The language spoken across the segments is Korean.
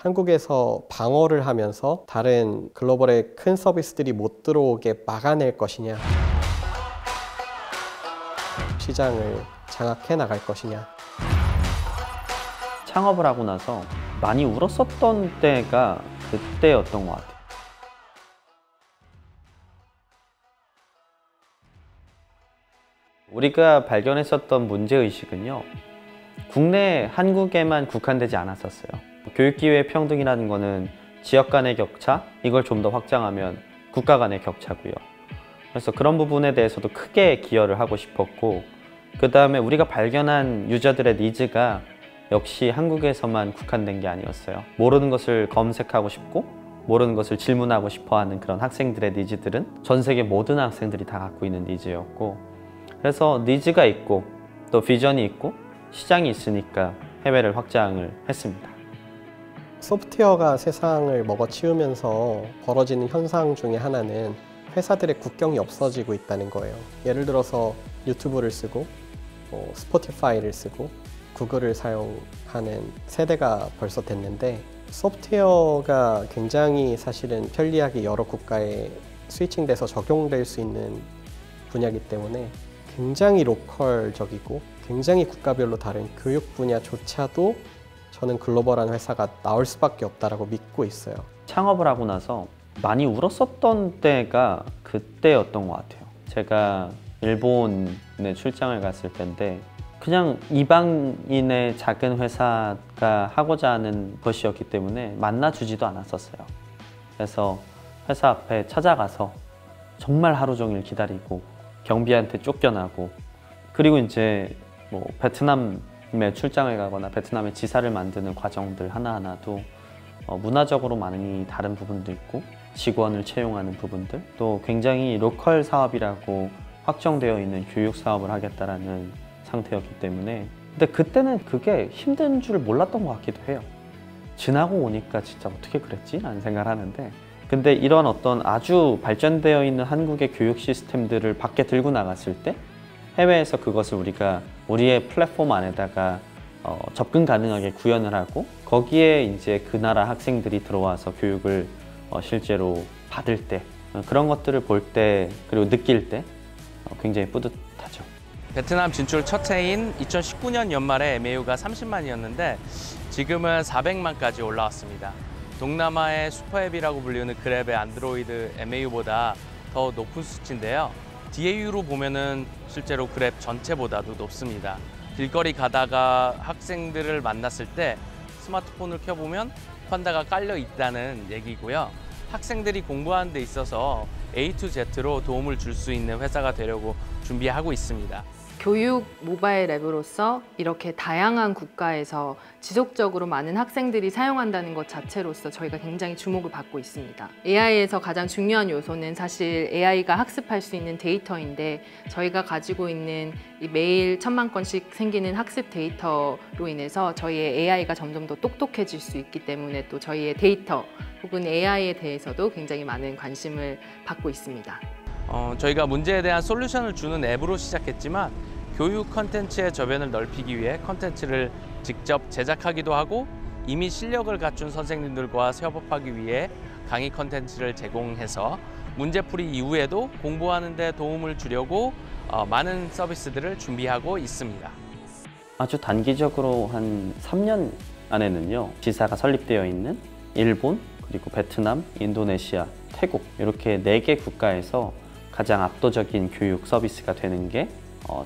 한국에서 방어를 하면서 다른 글로벌의 큰 서비스들이 못 들어오게 막아낼 것이냐, 시장을 장악해 나갈 것이냐. 창업을 하고 나서 많이 울었었던 때가 그때였던 것 같아요. 우리가 발견했었던 문제의식은요, 국내 한국에만 국한되지 않았었어요. 교육기회 평등이라는 거는 지역 간의 격차, 이걸 좀 더 확장하면 국가 간의 격차고요. 그래서 그런 부분에 대해서도 크게 기여를 하고 싶었고, 그 다음에 우리가 발견한 유저들의 니즈가 역시 한국에서만 국한된 게 아니었어요. 모르는 것을 검색하고 싶고 모르는 것을 질문하고 싶어하는 그런 학생들의 니즈들은 전 세계 모든 학생들이 다 갖고 있는 니즈였고, 그래서 니즈가 있고 또 비전이 있고 시장이 있으니까 해외를 확장을 했습니다. 소프트웨어가 세상을 먹어치우면서 벌어지는 현상 중에 하나는 회사들의 국경이 없어지고 있다는 거예요. 예를 들어서 유튜브를 쓰고 스포티파이를 쓰고 구글을 사용하는 세대가 벌써 됐는데, 소프트웨어가 굉장히 사실은 편리하게 여러 국가에 스위칭돼서 적용될 수 있는 분야이기 때문에 굉장히 로컬적이고 굉장히 국가별로 다른 교육 분야조차도 저는 글로벌한 회사가 나올 수밖에 없다라고 믿고 있어요. 창업을 하고 나서 많이 울었었던 때가 그때였던 것 같아요. 제가 일본에 출장을 갔을 때인데, 그냥 이방인의 작은 회사가 하고자 하는 것이었기 때문에 만나주지도 않았었어요. 그래서 회사 앞에 찾아가서 정말 하루 종일 기다리고 경비한테 쫓겨나고, 그리고 이제 뭐 베트남에 출장을 가거나 베트남에 지사를 만드는 과정들 하나하나도 문화적으로 많이 다른 부분도 있고, 직원을 채용하는 부분들, 또 굉장히 로컬 사업이라고 확정되어 있는 교육 사업을 하겠다라는 상태였기 때문에, 근데 그때는 그게 힘든 줄 몰랐던 것 같기도 해요. 지나고 오니까 진짜 어떻게 그랬지? 라는 생각을 하는데, 근데 이런 어떤 아주 발전되어 있는 한국의 교육 시스템들을 밖에 들고 나갔을 때 해외에서 그것을 우리가 우리의 플랫폼 안에다가 접근 가능하게 구현을 하고, 거기에 이제 그 나라 학생들이 들어와서 교육을 실제로 받을 때, 그런 것들을 볼 때 그리고 느낄 때 굉장히 뿌듯하죠. 베트남 진출 첫 해인 2019년 연말에 MAU가 30만이었는데 지금은 400만까지 올라왔습니다. 동남아의 슈퍼앱이라고 불리는 그랩의 안드로이드 MAU보다 더 높은 수치인데요. DAU로 보면은 실제로 그랩 전체보다도 높습니다. 길거리 가다가 학생들을 만났을 때 스마트폰을 켜보면 퀀다가 깔려 있다는 얘기고요. 학생들이 공부하는 데 있어서 A to Z로 도움을 줄 수 있는 회사가 되려고 준비하고 있습니다. 교육 모바일 앱으로서 이렇게 다양한 국가에서 지속적으로 많은 학생들이 사용한다는 것 자체로서 저희가 굉장히 주목을 받고 있습니다. AI에서 가장 중요한 요소는 사실 AI가 학습할 수 있는 데이터인데, 저희가 가지고 있는 이 매일 1000만 건씩 생기는 학습 데이터로 인해서 저희의 AI가 점점 더 똑똑해질 수 있기 때문에 또 저희의 데이터 혹은 AI에 대해서도 굉장히 많은 관심을 받고 있습니다. 저희가 문제에 대한 솔루션을 주는 앱으로 시작했지만 교육 컨텐츠의 저변을 넓히기 위해 컨텐츠를 직접 제작하기도 하고, 이미 실력을 갖춘 선생님들과 협업하기 위해 강의 컨텐츠를 제공해서 문제풀이 이후에도 공부하는 데 도움을 주려고 많은 서비스들을 준비하고 있습니다. 아주 단기적으로 한 3년 안에는요, 지사가 설립되어 있는 일본, 그리고 베트남, 인도네시아, 태국, 이렇게 4개 국가에서 가장 압도적인 교육 서비스가 되는 게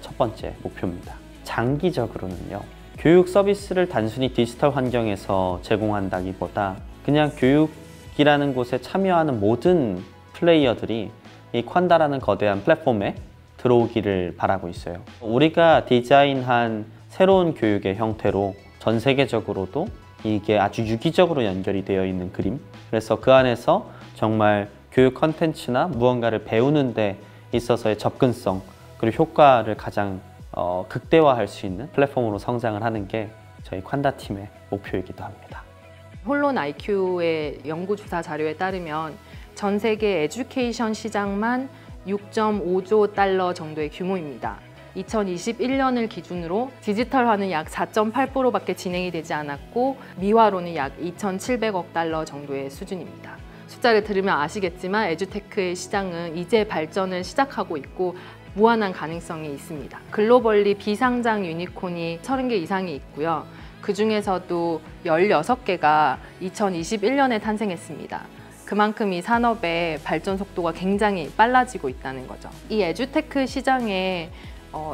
첫 번째 목표입니다. 장기적으로는요, 교육 서비스를 단순히 디지털 환경에서 제공한다기보다 그냥 교육이라는 곳에 참여하는 모든 플레이어들이 이 콴다라는 거대한 플랫폼에 들어오기를 바라고 있어요. 우리가 디자인한 새로운 교육의 형태로 전 세계적으로도 이게 아주 유기적으로 연결이 되어 있는 그림, 그래서 그 안에서 정말 교육 컨텐츠나 무언가를 배우는 데 있어서의 접근성 그리고 효과를 가장 극대화할 수 있는 플랫폼으로 성장을 하는 게 저희 콴다 팀의 목표이기도 합니다. 홀론 IQ의 연구조사 자료에 따르면 전 세계 에듀케이션 시장만 6.5조 달러 정도의 규모입니다. 2021년을 기준으로 디지털화는 약 4.8%밖에 진행이 되지 않았고 미화로는 약 2,700억 달러 정도의 수준입니다. 숫자를 들으면 아시겠지만 에듀테크의 시장은 이제 발전을 시작하고 있고 무한한 가능성이 있습니다. 글로벌리 비상장 유니콘이 30개 이상이 있고요. 그 중에서도 16개가 2021년에 탄생했습니다. 그만큼 이 산업의 발전 속도가 굉장히 빨라지고 있다는 거죠. 이 에듀테크 시장의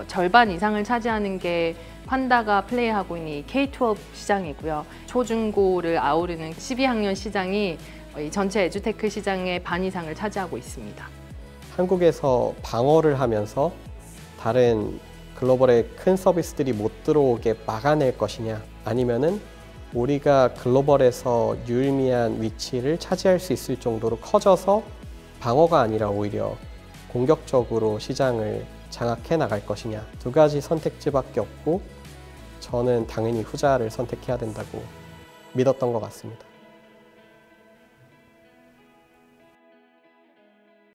절반 이상을 차지하는 게 환다가 플레이하고 있는 이 K-12 시장이고요. 초중고를 아우르는 12학년 시장이 이 전체 에듀테크 시장의 반 이상을 차지하고 있습니다. 한국에서 방어를 하면서 다른 글로벌의 큰 서비스들이 못 들어오게 막아낼 것이냐, 아니면은 우리가 글로벌에서 유의미한 위치를 차지할 수 있을 정도로 커져서 방어가 아니라 오히려 공격적으로 시장을 장악해 나갈 것이냐, 두 가지 선택지밖에 없고 저는 당연히 후자를 선택해야 된다고 믿었던 것 같습니다.